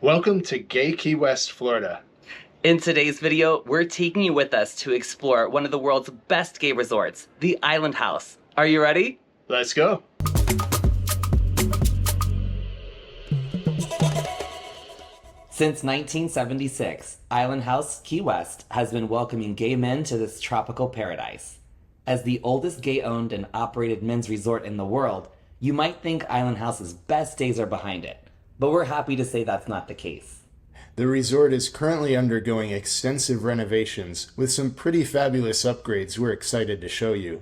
Welcome to Gay Key West, Florida. In today's video, we're taking you with us to explore one of the world's best gay resorts, the Island House. Are you ready? Let's go. Since 1976, Island House, Key West, has been welcoming gay men to this tropical paradise. As the oldest gay-owned and operated men's resort in the world, you might think Island House's best days are behind it, but we're happy to say that's not the case. The resort is currently undergoing extensive renovations with some pretty fabulous upgrades we're excited to show you.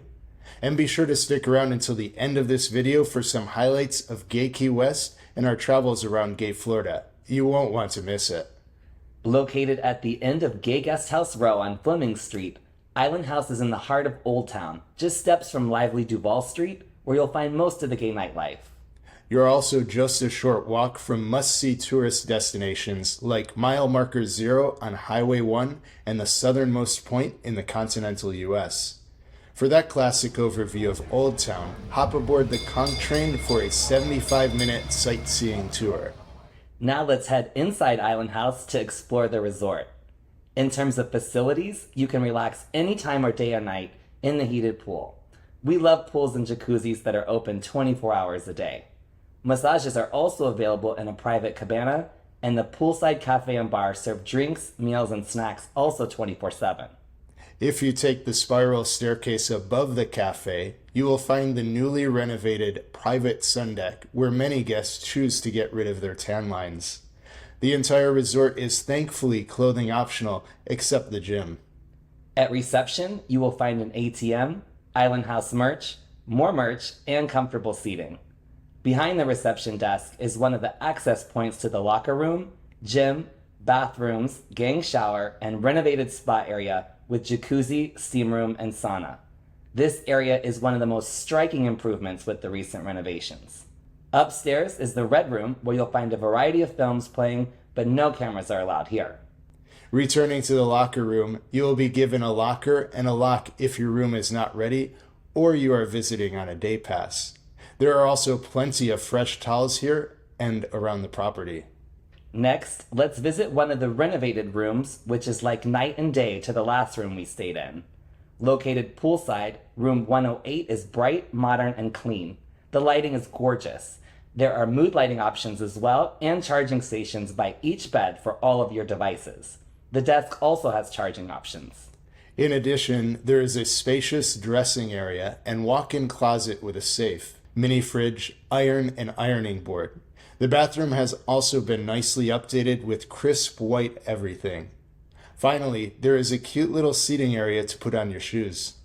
And be sure to stick around until the end of this video for some highlights of Gay Key West and our travels around Gay Florida. You won't want to miss it. Located at the end of Gay Guest House Row on Fleming Street, Island House is in the heart of Old Town, just steps from lively Duval Street, where you'll find most of the gay nightlife. You're also just a short walk from must-see tourist destinations like Mile Marker Zero on Highway 1 and the southernmost point in the continental U.S. For that classic overview of Old Town, hop aboard the Conch train for a 75-minute sightseeing tour. Now let's head inside Island House to explore the resort. In terms of facilities, you can relax any time or day or night in the heated pool. We love pools and jacuzzis that are open 24 hours a day. Massages are also available in a private cabana, and the poolside cafe and bar serve drinks, meals, and snacks also 24/7. If you take the spiral staircase above the cafe, you will find the newly renovated private sun deck where many guests choose to get rid of their tan lines. The entire resort is thankfully clothing optional except the gym. At reception, you will find an ATM, Island House merch, more merch, and comfortable seating. Behind the reception desk is one of the access points to the locker room, gym, bathrooms, gang shower, and renovated spa area with jacuzzi, steam room, and sauna. This area is one of the most striking improvements with the recent renovations. Upstairs is the Red Room, where you'll find a variety of films playing, but no cameras are allowed here. Returning to the locker room, you will be given a locker and a lock if your room is not ready or you are visiting on a day pass. There are also plenty of fresh towels here and around the property. Next, let's visit one of the renovated rooms, which is like night and day to the last room we stayed in. Located poolside, room 108 is bright, modern, and clean. The lighting is gorgeous. There are mood lighting options as well, and charging stations by each bed for all of your devices. The desk also has charging options. In addition, there is a spacious dressing area and walk-in closet with a safe, mini fridge, iron, and ironing board. The bathroom has also been nicely updated with crisp white everything. Finally, there is a cute little seating area to put on your shoes.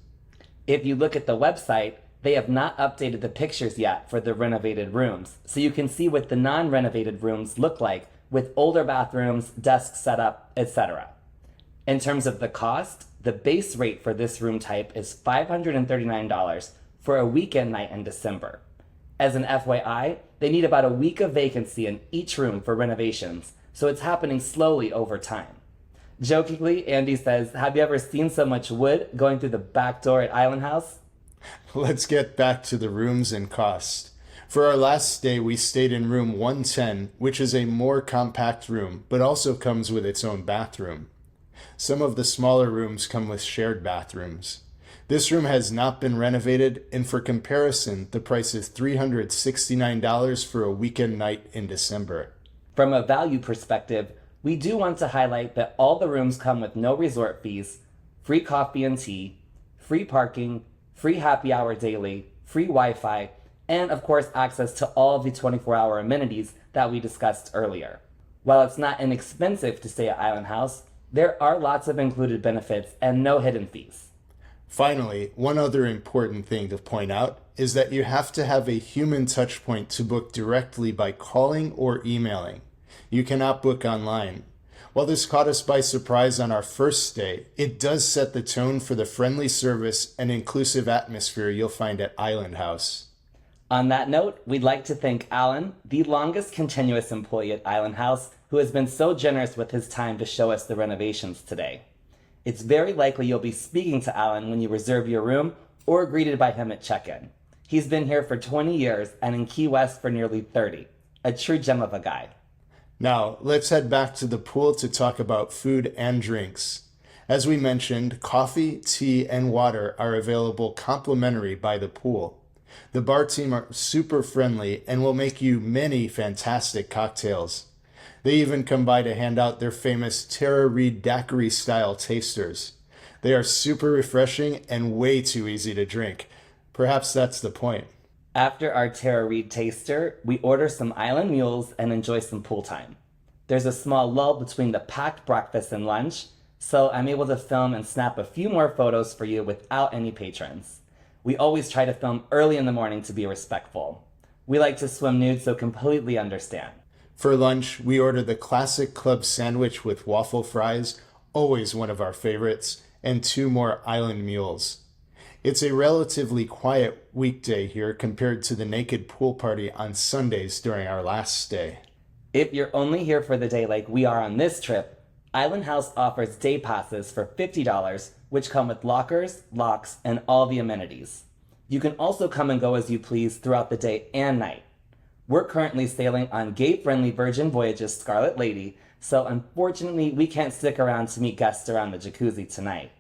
If you look at the website, they have not updated the pictures yet for the renovated rooms, so you can see what the non-renovated rooms look like with older bathrooms, desk setup, etc. In terms of the cost, the base rate for this room type is $539 for a weekend night in December. As an FYI, they need about a week of vacancy in each room for renovations, so it's happening slowly over time. Jokingly, Andy says, "Have you ever seen so much wood going through the back door at Island House?" Let's get back to the rooms and cost. For our last stay, we stayed in room 110, which is a more compact room, but also comes with its own bathroom. Some of the smaller rooms come with shared bathrooms. This room has not been renovated, and for comparison, the price is $369 for a weekend night in December. From a value perspective, we do want to highlight that all the rooms come with no resort fees, free coffee and tea, free parking, free happy hour daily, free Wi-Fi, and of course access to all of the 24-hour amenities that we discussed earlier. While it's not inexpensive to stay at Island House, there are lots of included benefits and no hidden fees. Finally, one other important thing to point out is that you have to have a human touch point to book directly by calling or emailing. You cannot book online. While this caught us by surprise on our first stay, it does set the tone for the friendly service and inclusive atmosphere you'll find at Island House. On that note, we'd like to thank Alan, the longest continuous employee at Island House, who has been so generous with his time to show us the renovations today. It's very likely you'll be speaking to Alan when you reserve your room or greeted by him at check-in. He's been here for 20 years and in Key West for nearly 30. A true gem of a guy. Now, let's head back to the pool to talk about food and drinks. As we mentioned, coffee, tea, and water are available complimentary by the pool. The bar team are super friendly and will make you many fantastic cocktails. They even come by to hand out their famous Tara Reid daiquiri style tasters. They are super refreshing and way too easy to drink. Perhaps that's the point. After our Tara Reid taster, we order some island mules and enjoy some pool time. There's a small lull between the packed breakfast and lunch, so I'm able to film and snap a few more photos for you without any patrons. We always try to film early in the morning to be respectful. We like to swim nude, so completely understand. For lunch, we order the classic club sandwich with waffle fries, always one of our favorites, and 2 more island mules. It's a relatively quiet weekday here compared to the naked pool party on Sundays during our last stay. If you're only here for the day like we are on this trip, Island House offers day passes for $50, which come with lockers, locks, and all the amenities. You can also come and go as you please throughout the day and night. We're currently sailing on gay-friendly Virgin Voyages Scarlet Lady, so unfortunately we can't stick around to meet guests around the jacuzzi tonight.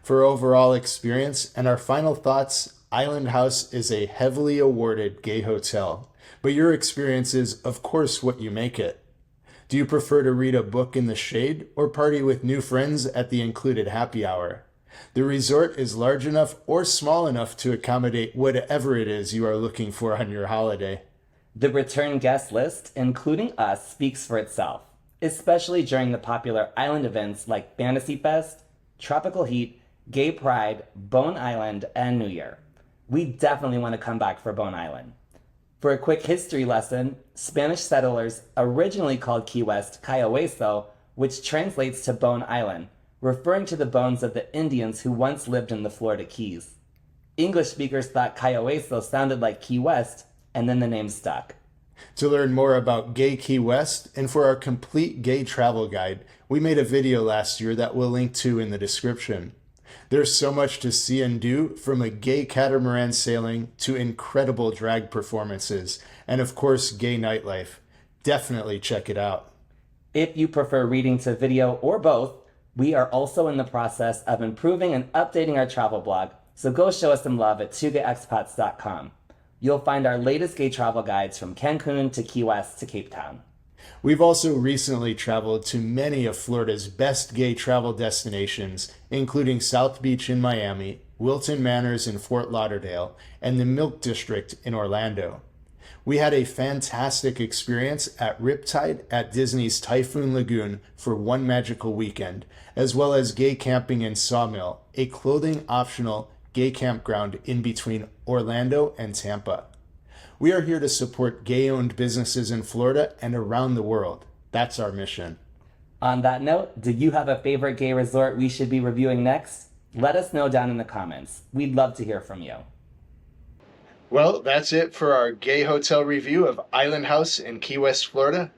For overall experience and our final thoughts, Island House is a heavily awarded gay hotel, but your experience is, of course, what you make it. Do you prefer to read a book in the shade or party with new friends at the included happy hour? The resort is large enough or small enough to accommodate whatever it is you are looking for on your holiday. The return guest list, including us, speaks for itself, especially during the popular island events like Fantasy Fest, Tropical Heat, Gay Pride, Bone Island, and New Year. We definitely want to come back for Bone Island. For a quick history lesson, Spanish settlers originally called Key West Cayo Hueso, which translates to Bone Island, referring to the bones of the Indians who once lived in the Florida Keys. English speakers thought Cayo Hueso sounded like Key West, and then the name stuck. To learn more about Gay Key West and for our complete gay travel guide, we made a video last year that we'll link to in the description. There's so much to see and do, from a gay catamaran sailing to incredible drag performances, and of course, gay nightlife. Definitely check it out. If you prefer reading to video or both, we are also in the process of improving and updating our travel blog, so go show us some love at tugayexpats.com. You'll find our latest gay travel guides from Cancun to Key West to Cape Town. We've also recently traveled to many of Florida's best gay travel destinations, including South Beach in Miami, Wilton Manors in Fort Lauderdale, and the Milk District in Orlando. We had a fantastic experience at Riptide at Disney's Typhoon Lagoon for one magical weekend, as well as gay camping in Sawmill, a clothing-optional gay campground in between Orlando and Tampa. We are here to support gay-owned businesses in Florida and around the world. That's our mission. On that note, do you have a favorite gay resort we should be reviewing next? Let us know down in the comments. We'd love to hear from you. Well, that's it for our gay hotel review of Island House in Key West, Florida.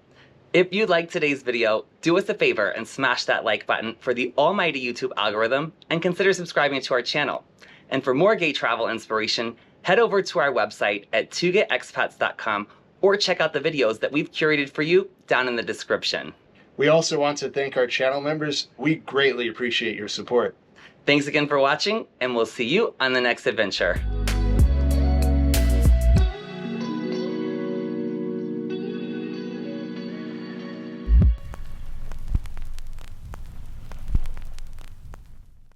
If you liked today's video, do us a favor and smash that like button for the almighty YouTube algorithm and consider subscribing to our channel. And for more gay travel inspiration, head over to our website at tugayexpats.com or check out the videos that we've curated for you down in the description. We also want to thank our channel members. We greatly appreciate your support. Thanks again for watching, and we'll see you on the next adventure.